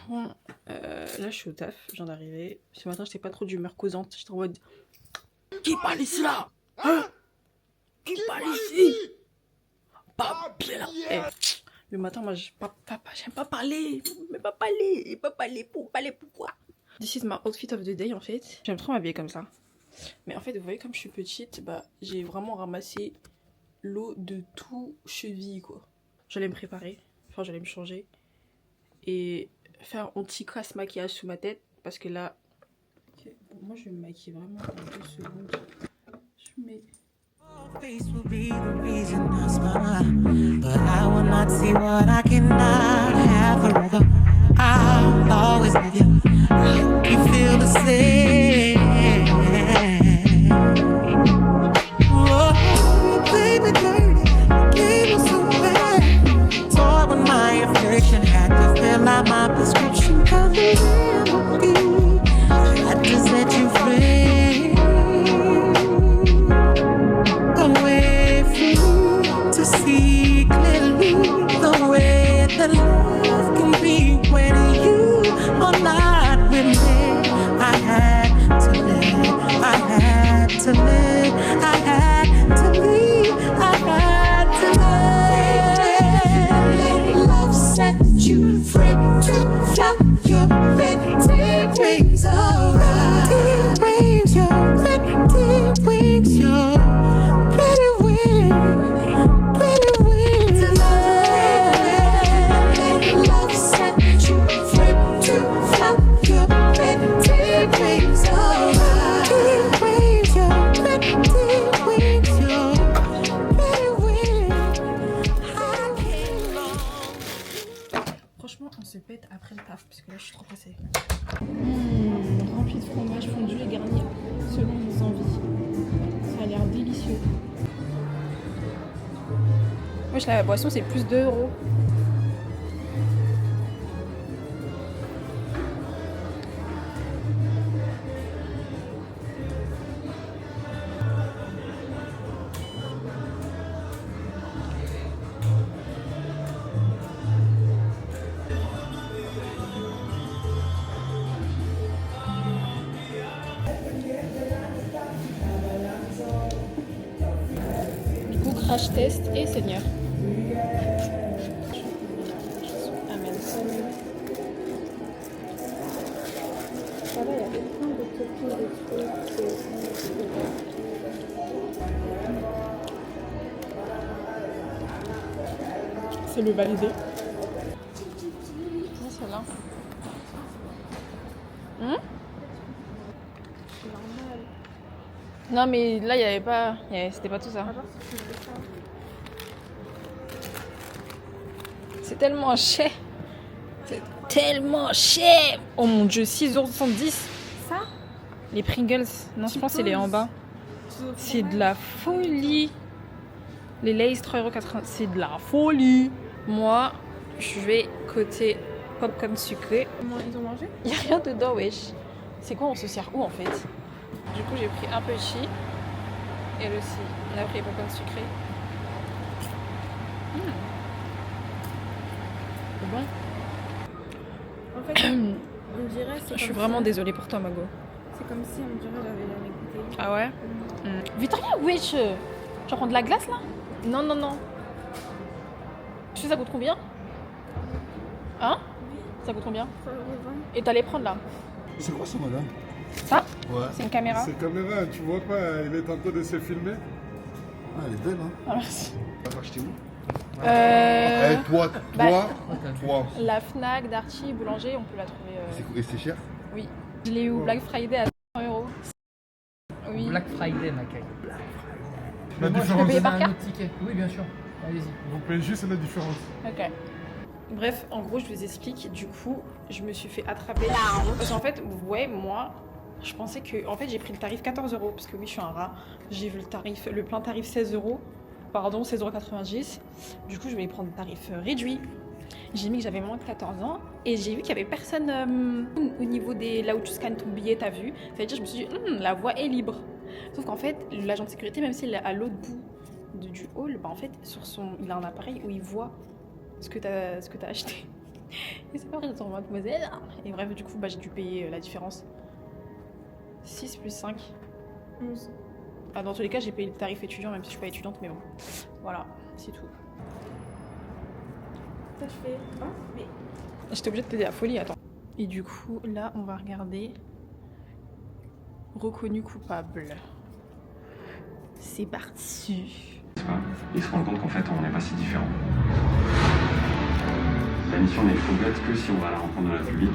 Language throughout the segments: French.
franchement, là je suis au taf, je viens d'arriver. Ce matin, j'étais pas trop d'humeur causante. J'étais en mode qui parle ici là? Hein? Qui parle ici? Pas bien. Eh, le matin, moi, j'aime pas parler. Mais pas parler. Pas parler pour parler pourquoi? This is my outfit of the day en fait. J'aime trop m'habiller comme ça. Mais en fait, vous voyez, comme je suis petite, bah, j'ai vraiment ramassé l'eau de tout cheville quoi. J'allais me préparer, enfin, j'allais me changer. Et faire un petit casse maquillage sous ma tête parce que là okay, bon, moi je vais me maquiller vraiment en 2 secondes. Je mets face will be the reason I smile, but I will not see what I cannot have forever. I'll always love you. I hope you feel the same. Oh, baby, dirty, you so bad. Toy when my affliction had to fill out my prescription. Cause the remedy had to set you free. Away from you to see clearly the way that love can be when you are not with me. I had to live, I had to live, I had to leave, I had to live. Love set you free to fly your pretty wings around. Wings, your pretty wings, your pretty wings, pretty wings. Love set you free to fly your pretty wings around. Wings, your pretty wings, your pretty wings. I came along. Franchement, on se pète après le taf parce que là je suis trop pressée. Rempli de fromage fondu et garni selon nos envies. Ça a l'air délicieux. Wesh, la boisson c'est plus 2 €. Du coup, crash test et seigneur. Amen. Ça va, il y avait plein de toppings de trucs. C'est le validé. Ah, celle-là. Non mais là il y avait pas, c'était pas tout ça. C'est tellement cher. C'est tellement cher. Oh mon dieu, 6,70 €. Ça? Les Pringles. Non, je pense que c'est les en bas. C'est de la folie. Les Lay's 3,80 €. C'est de la folie. Moi, je vais côté popcorn sucré. Comment ils ont mangé? Il n'y a rien dedans, wesh. C'est quoi, on se sert où en fait? Du coup, j'ai pris un petit et le ci. On a pris les popcorn sucrés. C'est bon. En fait, on dirait. Je suis vraiment désolée pour toi, Mago. C'est comme si on dirait j'avais jamais goûté. Ah ouais? Victoria, wesh! Tu vas prendre de la glace là? Non, non, non. Tu sais, ça coûte combien? Hein? Ça coûte combien? 3,20 €. Et t'allais prendre là? C'est quoi ça, madame? Ça? Ouais. C'est une caméra. C'est caméra, tu vois pas, il est en train de se filmer. Ah, elle est belle, hein? Ah, merci. T'as acheté où? Euh... Toi, toi. La Fnac, Darty, Boulanger, on peut la trouver. Et c'est cher? Oui. Je l'ai eu au Black Friday à 100 €. Oui. Black Friday, Macaille. La Moi, je différence. peux payer par un carte? autre ticket. Oui, bien sûr. Allez-y. Vous payez juste la différence. Ok. Bref, en gros, je vous explique. Du coup, je me suis fait attraper. Parce qu'en fait, ouais, moi, je pensais que. En fait, j'ai pris le tarif 14 €. Parce que oui, je suis un rat. J'ai vu le plein tarif 16 €. Pardon, 16,90 €. Du coup, je vais prendre le tarif réduit. J'ai mis que j'avais moins de 14 ans. Et j'ai vu qu'il n'y avait personne au niveau des. Là où tu scannes ton billet, t'as vu. Ça veut dire, je me suis dit, la voie est libre. Sauf qu'en fait, l'agent de sécurité, même s'il est à l'autre bout du hall, bah en fait, il a un appareil où il voit ce que t'as acheté. Et c'est pas vrai, j'étais en mode mademoiselle. Et bref, du coup, bah, j'ai dû payer la différence. 6 plus 5. 11. Ah, dans tous les cas, j'ai payé le tarif étudiant, même si je suis pas étudiante, mais bon. Voilà, c'est tout. Ça, je fais. Ah, mais. J'étais obligée de payer la folie, attends. Et du coup, là, on va regarder. Reconnu coupable. C'est parti. Ils se rendent compte qu'en fait, on n'est pas si différents. La mission n'est faite que si on va à la rencontre de la public.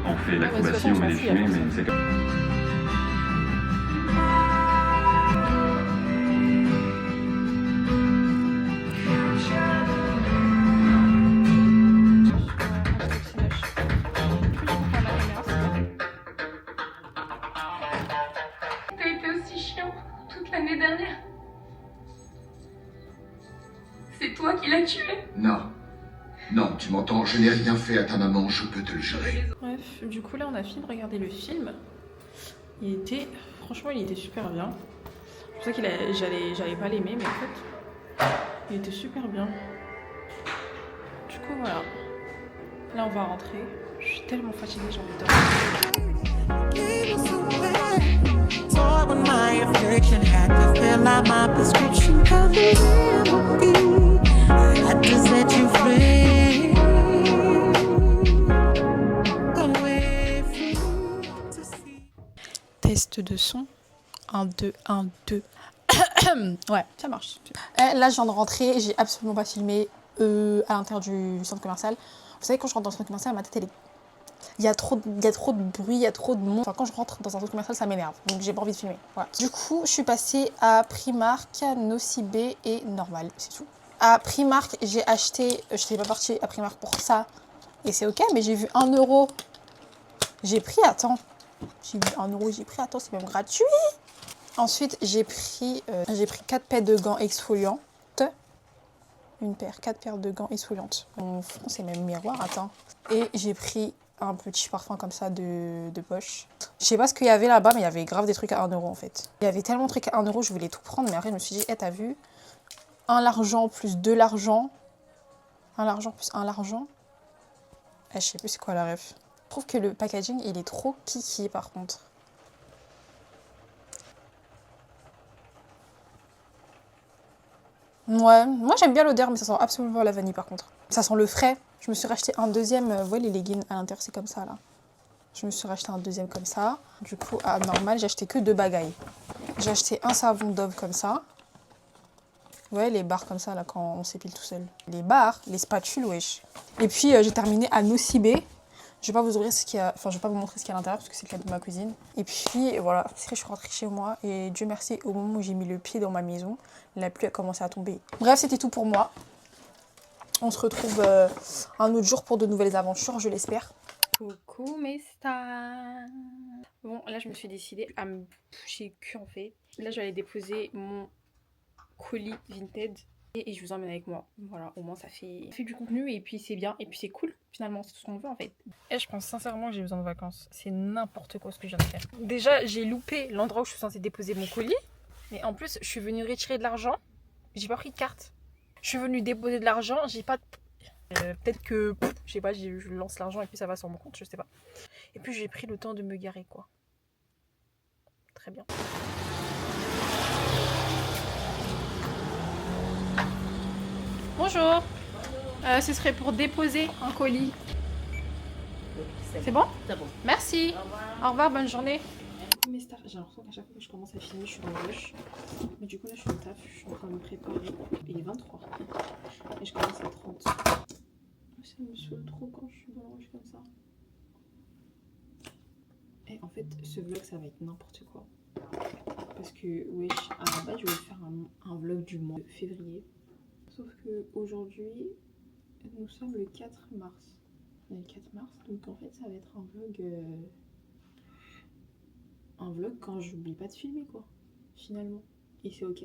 On fait de l'acrobatie, on met des fumées, mais c'est comme... T'as été aussi chiant toute l'année dernière. C'est toi qui l'as tué. Non. Non, tu m'entends, je n'ai rien fait à ta maman, je peux te le jurer. Bref, du coup, là, on a fini de regarder le film. Il était... Franchement, il était super bien. C'est pour ça qu'il j'allais pas l'aimer, mais en fait, il était super bien. Du coup, voilà. Là, on va rentrer. Je suis tellement fatiguée, j'ai envie de dormir. Toy when my affliction had to fill out my prescription. Cause it never be. I had to set you free. Away from you to see. Test de son. 1, 2, 1, 2. Ouais, ça marche. Là, je viens de rentrer. J'ai absolument pas filmé à l'intérieur du centre commercial. Vous savez, quand je rentre dans le centre commercial, ma tête, elle est... Il y a trop de bruit, il y a trop de monde. Enfin, quand je rentre dans un centre commercial, ça m'énerve. Donc, j'ai pas envie de filmer. Voilà. Du coup, je suis passée à Primark, Nocibé et Normal. C'est tout. À Primark, j'ai acheté... Je n'étais pas partie à Primark pour ça. Et c'est ok, mais j'ai vu 1 €. J'ai pris, attends. J'ai vu 1 €, j'ai pris, attends, c'est même gratuit. Ensuite, j'ai pris 4 paires de gants exfoliantes. Une paire, 4 paires de gants exfoliantes. Mon front, c'est même miroir, attends. Et j'ai pris un petit parfum comme ça de poche. Je sais pas ce qu'il y avait là-bas, mais il y avait grave des trucs à 1 € en fait. Il y avait tellement de trucs à 1 €, je voulais tout prendre, mais après je me suis dit, t'as vu, 1 l'argent plus 2 l'argent. 1 l'argent plus 1 l'argent. Je sais plus c'est quoi la ref. Je trouve que le packaging, il est trop kiki par contre. Ouais, moi j'aime bien l'odeur, mais ça sent absolument pas la vanille par contre. Ça sent le frais. Je me suis racheté un deuxième, vous voyez les leggings à l'intérieur, c'est comme ça là. Je me suis racheté un deuxième comme ça. Du coup, à Normal, j'ai acheté que 2 bagailles. J'ai acheté un savon Dove comme ça. Vous voyez les barres comme ça là quand on s'épile tout seul. Les barres, les spatules, wesh. Et puis j'ai terminé à Nocibé. Je vais pas vous ouvrir ce qu'il y a, enfin je vais pas vous montrer ce qu'il y a à l'intérieur parce que c'est le cas de ma cuisine. Et puis voilà, je suis rentrée chez moi et Dieu merci, au moment où j'ai mis le pied dans ma maison, la pluie a commencé à tomber. Bref, c'était tout pour moi. On se retrouve un autre jour pour de nouvelles aventures, je l'espère. Coucou mes stars. Bon, là je me suis décidée à me boucher le cul en fait. Là je vais aller déposer mon colis Vinted. Et je vous emmène avec moi. Voilà, au moins ça fait du contenu et puis c'est bien. Et puis c'est cool, finalement, c'est tout ce qu'on veut en fait. Et je pense sincèrement que j'ai besoin de vacances. C'est n'importe quoi ce que je viens de faire. Déjà, j'ai loupé l'endroit où je suis censée déposer mon colis. Et en plus, je suis venue retirer de l'argent. J'ai pas pris de carte. Je suis venue déposer de l'argent. J'ai pas de... peut-être que, je sais pas, je lance l'argent et puis ça va sur mon compte, je sais pas. Et puis j'ai pris le temps de me garer, quoi. Très bien. Bonjour, ce serait pour déposer un colis. C'est bon? C'est bon. Merci. Au revoir, bonne journée. Mes stars, j'ai l'impression qu'à chaque fois que je commence à filmer, je suis dans le rush. Mais du coup, là, je suis au taf, je suis en train de me préparer. Il est 23. Et je commence à 30. Ça me saoule trop quand je suis dans le rush comme ça. Et en fait, ce vlog, ça va être n'importe quoi. Parce que, wesh, à la base, je voulais faire un vlog du mois de février. Sauf qu'aujourd'hui, nous sommes le 4 mars. Le 4 mars, donc en fait ça va être un vlog quand j'oublie pas de filmer quoi, finalement. Et c'est ok.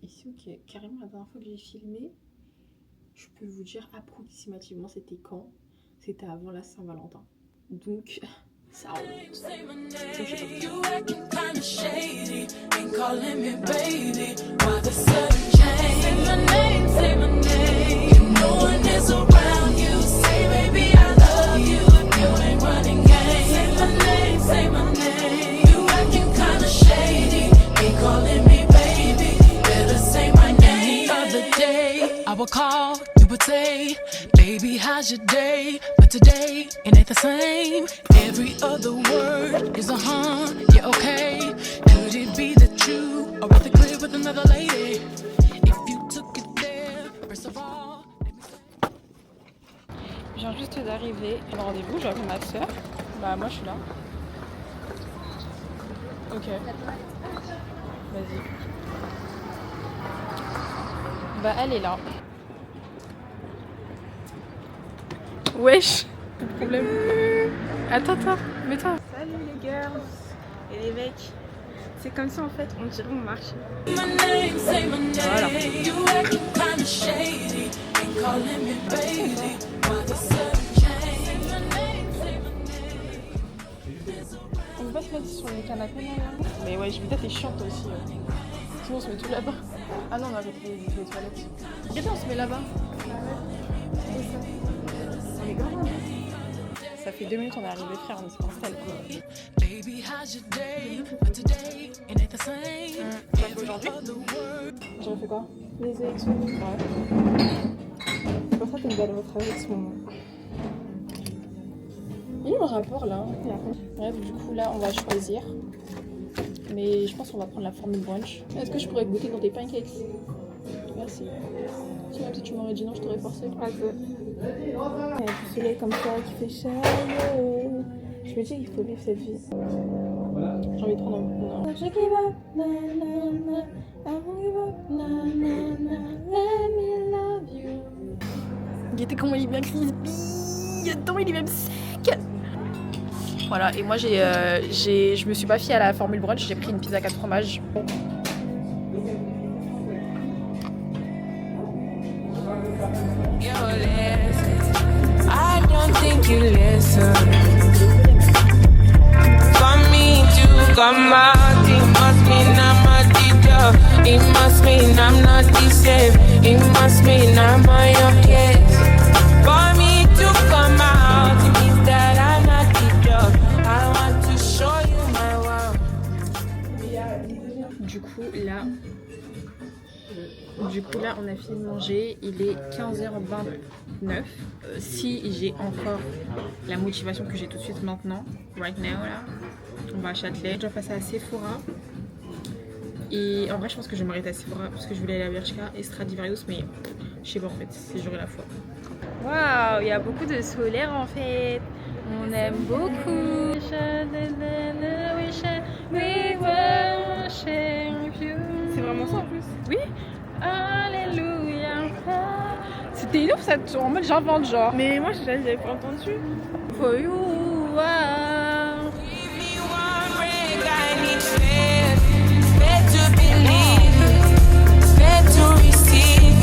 Et c'est ok. Carrément la dernière fois que j'ai filmé, je peux vous dire approximativement c'était quand. C'était avant la Saint-Valentin. Donc ça remonte. Say my name, say my name. No one is around you. Say, baby, would call, you would say, baby, how's your day? But today, it ain't the same. Every other word is a yeah, okay. Could it be that you are at the crib with another lady? If you took it there, first of all, let me say. Je viens juste d'arriver à un rendez-vous, j'avais ma soeur. Bah moi je suis là. Ok. Vas-y. Bah elle est là. Wesh. Pas de problème. Attends, mets-toi. Salut les girls et les mecs. C'est comme ça en fait, on dirait on marche. Voilà. On peut pas se mettre sur les canapés là. Mais ouais, je peut-être t'es chiante toi aussi. Sinon on se met tout là-bas. Ah non, on a avec les toilettes. Viens, on se met là-bas. On est grave. Ça fait 2 minutes on est arrivé frère, on s'est installé quoi. Tu as fait aujourd'hui? J'aurais fait quoi? Les élections. Ouais. C'est pour ça que t'es une belle votre avec ce moment. Il y a un rapport là. Bref, du coup là on va choisir. Mais je pense qu'on va prendre la formule brunch. Est-ce que je pourrais goûter dans tes pancakes? Merci. Si même si tu m'aurais dit non, je t'aurais forcé. Un peu. Il y a du soleil comme ça qui fait chaud. Je me dis qu'il faut vivre cette vie. J'ai envie de prendre un... Je give up, na na na. I won't give up, na na na. Let me love you. Regardez comment il est bien crispy. Attends, il est même sec. Voilà, et moi je me suis pas fiée à la formule brunch, j'ai pris une pizza 4 fromages. I don't think you listen. For me to come out, it must mean I'm a teacher. It must mean I'm not the same. It must mean I'm on your case. For me to come out, it means that I'm not teacher. I want to show you my world. Du coup là on a fini de manger, il est 15h29. Si j'ai encore la motivation que j'ai tout de suite maintenant, right now là, on va à Châtelet. Je dois passer à Sephora. Et en vrai je pense que je m'arrête à Sephora parce que je voulais aller à Bershka et Stradivarius, mais je sais pas en fait, c'est j'aurai la foi. Waouh, il y a beaucoup de solaire en fait. On aime beaucoup. C'est vraiment ça en plus. Oui. Alléluia. C'était ouf ça, en mode j'invente genre. Mais moi j'avais pas entendu. For you, wow. Give me one break, I need faith. Faith to believe, faith to receive.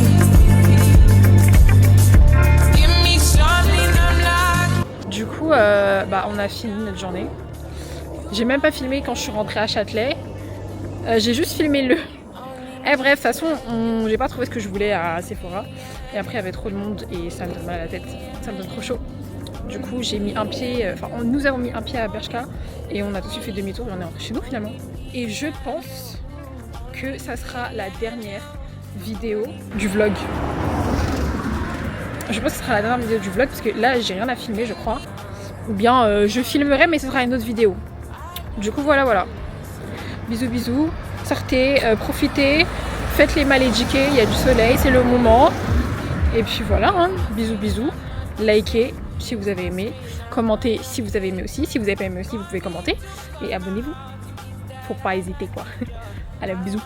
Give me something I'm like. Du coup, on a fini notre journée. J'ai même pas filmé quand je suis rentrée à Châtelet. J'ai juste filmé le... bref, de toute façon, j'ai pas trouvé ce que je voulais à Sephora. Et après, il y avait trop de monde et ça me donne mal à la tête. Ça me donne trop chaud. Du coup, j'ai mis un pied... nous avons mis un pied à Bershka et on a tout de suite fait demi-tour et on est rentré chez nous finalement. Et je pense que ça sera la dernière vidéo du vlog. Je pense que ce sera la dernière vidéo du vlog parce que là, j'ai rien à filmer, je crois. Ou bien, je filmerai, mais ce sera une autre vidéo. Du coup, voilà. Bisous, bisous. Sortez, profitez, faites les mal éduqués, il y a du soleil, c'est le moment. Et puis voilà, hein. Bisous, bisous. Likez si vous avez aimé, commentez si vous avez aimé aussi. Si vous n'avez pas aimé aussi, vous pouvez commenter. Et abonnez-vous. Faut pas hésiter quoi. Allez, bisous.